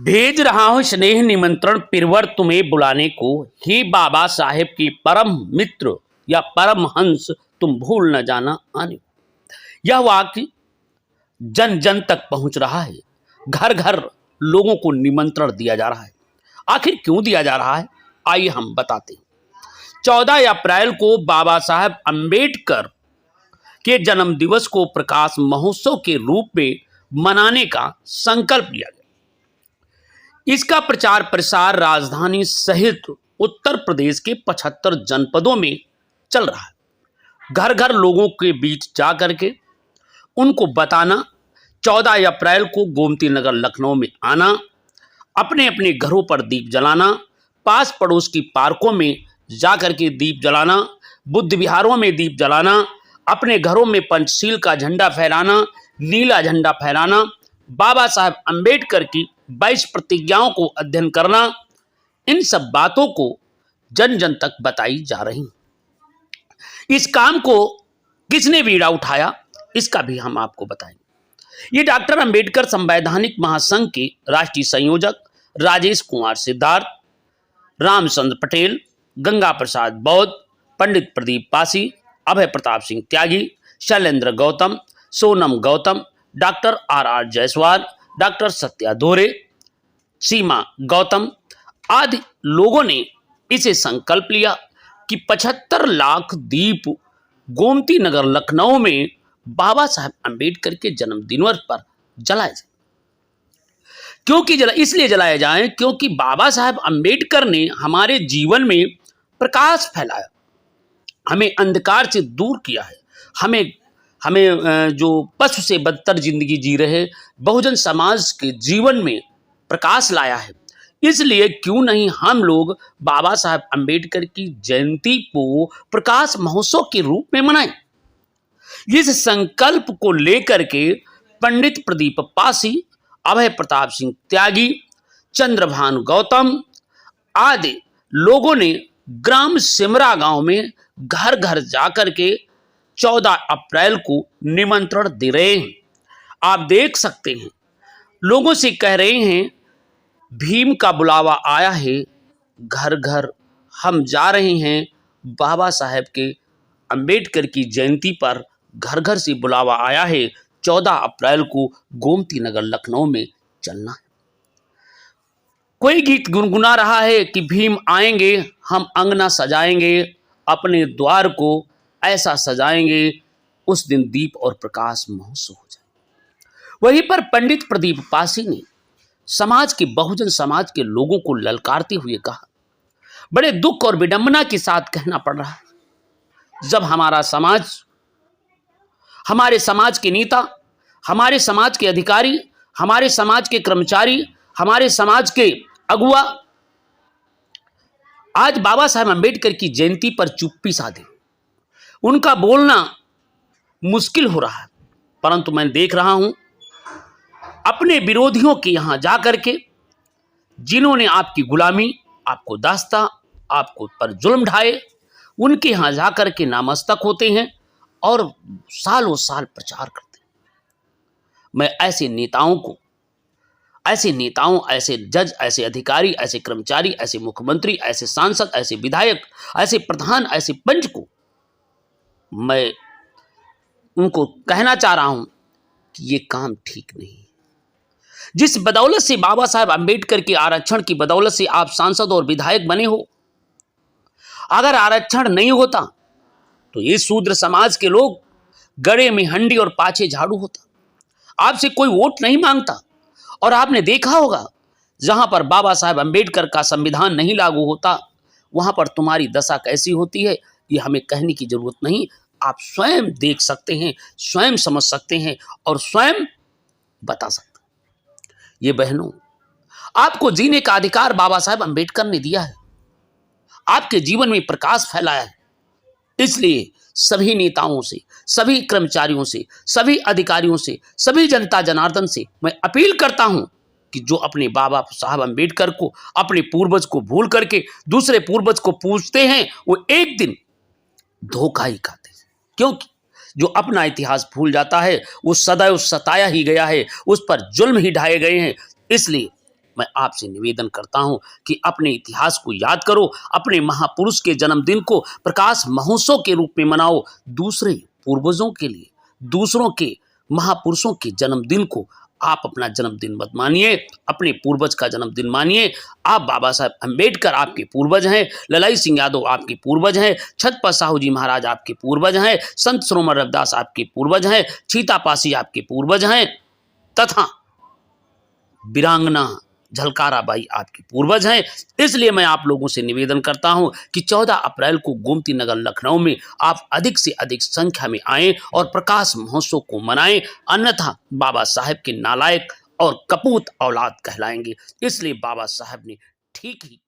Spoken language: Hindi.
भेज रहा हूं स्नेह निमंत्रण पिरवर तुम्हें बुलाने को। ही बाबा साहेब की परम मित्र या परमहंस तुम भूल न जाना आने को। यह वाक्य जन जन तक पहुंच रहा है। घर घर लोगों को निमंत्रण दिया जा रहा है। आखिर क्यों दिया जा रहा है, आइए हम बताते हैं। 14 अप्रैल को बाबा साहेब अंबेडकर के जन्म दिवस को प्रकाश महोत्सव के रूप में मनाने का संकल्प लिया गया। इसका प्रचार प्रसार राजधानी सहित उत्तर प्रदेश के 75 जनपदों में चल रहा है। घर घर लोगों के बीच जाकर के उनको बताना, 14 अप्रैल को गोमती नगर लखनऊ में आना, अपने अपने घरों पर दीप जलाना, पास पड़ोस की पार्कों में जाकर के दीप जलाना, बुद्ध विहारों में दीप जलाना, अपने घरों में पंचशील का झंडा फहराना, नीला झंडा फहराना, बाबा साहब अंबेडकर की 22 प्रतिज्ञाओं को अध्ययन करना, इन सब बातों को जन जन तक बताई जा रही। इस काम को किसने बीड़ा उठाया, इसका भी हम आपको बताएंगे। ये डॉक्टर अंबेडकर संवैधानिक महासंघ के राष्ट्रीय संयोजक Rajesh Kumar Siddharth, Ramchandra Patel, Ganga Prasad Bauddh, Pandit Pradeep Pasi, Abhay Pratap Singh Tyagi, Shailendra Gautam, Sonam Gautam, doctor R Jaiswal, doctor Satya Dore, Seema Gautam आदि लोगों ने इसे संकल्प लिया कि 75 लाख दीप गोमती नगर लखनऊ में बाबा साहब अंबेडकर के जन्मदिन पर जलाए जाए। इसलिए जलाए जाएं क्योंकि बाबा साहब अंबेडकर ने हमारे जीवन में प्रकाश फैलाया, हमें अंधकार से दूर किया है, हमें जो पशु से बदतर जिंदगी जी रहे बहुजन समाज के जीवन में प्रकाश लाया है। इसलिए क्यों नहीं हम लोग बाबा साहब अंबेडकर की जयंती को प्रकाश महोत्सव के रूप में मनाएं। इस संकल्प को लेकर के पंडित प्रदीप पासी, अभय प्रताप सिंह त्यागी, चंद्रभानु गौतम आदि लोगों ने ग्राम सिमरा गांव में घर घर जाकर के 14 अप्रैल को निमंत्रण दे रहे हैं। आप देख सकते हैं, लोगों से कह रहे हैं भीम का बुलावा आया है, घर घर हम जा रहे हैं। बाबा साहेब के अंबेडकर की जयंती पर घर घर से बुलावा आया है, 14 अप्रैल को गोमती नगर लखनऊ में चलना है। कोई गीत गुनगुना रहा है कि भीम आएंगे, हम अंगना सजाएंगे, अपने द्वार को ऐसा सजाएंगे, उस दिन दीप और प्रकाश महोत्सव हो जाए। वहीं पर पंडित प्रदीप पासी ने समाज के बहुजन समाज के लोगों को ललकारते हुए कहा, बड़े दुख और विडंबना के साथ कहना पड़ रहा है, जब हमारा समाज, हमारे समाज के नेता, हमारे समाज के अधिकारी, हमारे समाज के कर्मचारी, हमारे समाज के अगुआ आज बाबा साहब अंबेडकर की जयंती पर चुप्पी साधे, उनका बोलना मुश्किल हो रहा है। परंतु मैं देख रहा हूं अपने विरोधियों के यहां जाकर के, जिन्होंने आपकी गुलामी, आपको दास्ता, आपको पर जुल्म ढाए, उनके यहां जाकर के नामस्तक होते हैं और सालों साल प्रचार करते हैं। मैं ऐसे नेताओं, ऐसे जज, ऐसे अधिकारी, ऐसे कर्मचारी, ऐसे मुख्यमंत्री, ऐसे सांसद, ऐसे विधायक, ऐसे प्रधान, ऐसे पंच को मैं उनको कहना चाह रहा हूं कि ये काम ठीक नहीं है। जिस बदौलत से बाबा साहब अंबेडकर के आरक्षण की बदौलत से आप सांसद और विधायक बने हो, अगर आरक्षण नहीं होता तो ये शूद्र समाज के लोग गड़े में हंडी और पाछे झाड़ू होता, आपसे कोई वोट नहीं मांगता। और आपने देखा होगा, जहां पर बाबा साहब अंबेडकर का संविधान नहीं लागू होता, वहां पर तुम्हारी दशा कैसी होती है, ये हमें कहने की जरूरत नहीं। आप स्वयं देख सकते हैं, स्वयं समझ सकते हैं और स्वयं बता सकते हैं। ये बहनों, आपको जीने का अधिकार बाबा साहब अंबेडकर ने दिया है, आपके जीवन में प्रकाश फैलाया है। इसलिए सभी नेताओं से, सभी कर्मचारियों से, सभी अधिकारियों से, सभी जनता जनार्दन से मैं अपील करता हूं कि जो अपने बाबा साहब अंबेडकर को, अपने पूर्वज को भूल करके दूसरे पूर्वज को पूजते हैं, वो एक दिन धोखा ही खाते हैं। क्योंकि जो अपना इतिहास भूल जाता है वो सदैव सताया ही गया है, उस पर जुल्म ही ढाए गए हैं। इसलिए मैं आपसे निवेदन करता हूं कि अपने इतिहास को याद करो, अपने महापुरुष के जन्मदिन को प्रकाश महोत्सव के रूप में मनाओ। दूसरे पूर्वजों के लिए, दूसरों के महापुरुषों के जन्मदिन को आप अपना जन्मदिन मत मानिए, अपने पूर्वज का जन्मदिन मानिए। आप बाबा साहब अम्बेडकर आपके पूर्वज हैं, ललाई सिंह यादव आपके पूर्वज हैं, छत्रपति साहू जी महाराज आपके पूर्वज हैं, संत सरोवर रविदास आपके पूर्वज हैं, छीता पासी आपके पूर्वज हैं, तथा वीरांगना झलकारा बाई आपके पूर्वज हैं। इसलिए मैं आप लोगों से निवेदन करता हूं कि 14 अप्रैल को गोमती नगर लखनऊ में आप अधिक से अधिक संख्या में आएं और प्रकाश महोत्सव को मनाएं, अन्यथा बाबा साहेब के नालायक और कपूत औलाद कहलाएंगे। इसलिए बाबा साहेब ने ठीक ही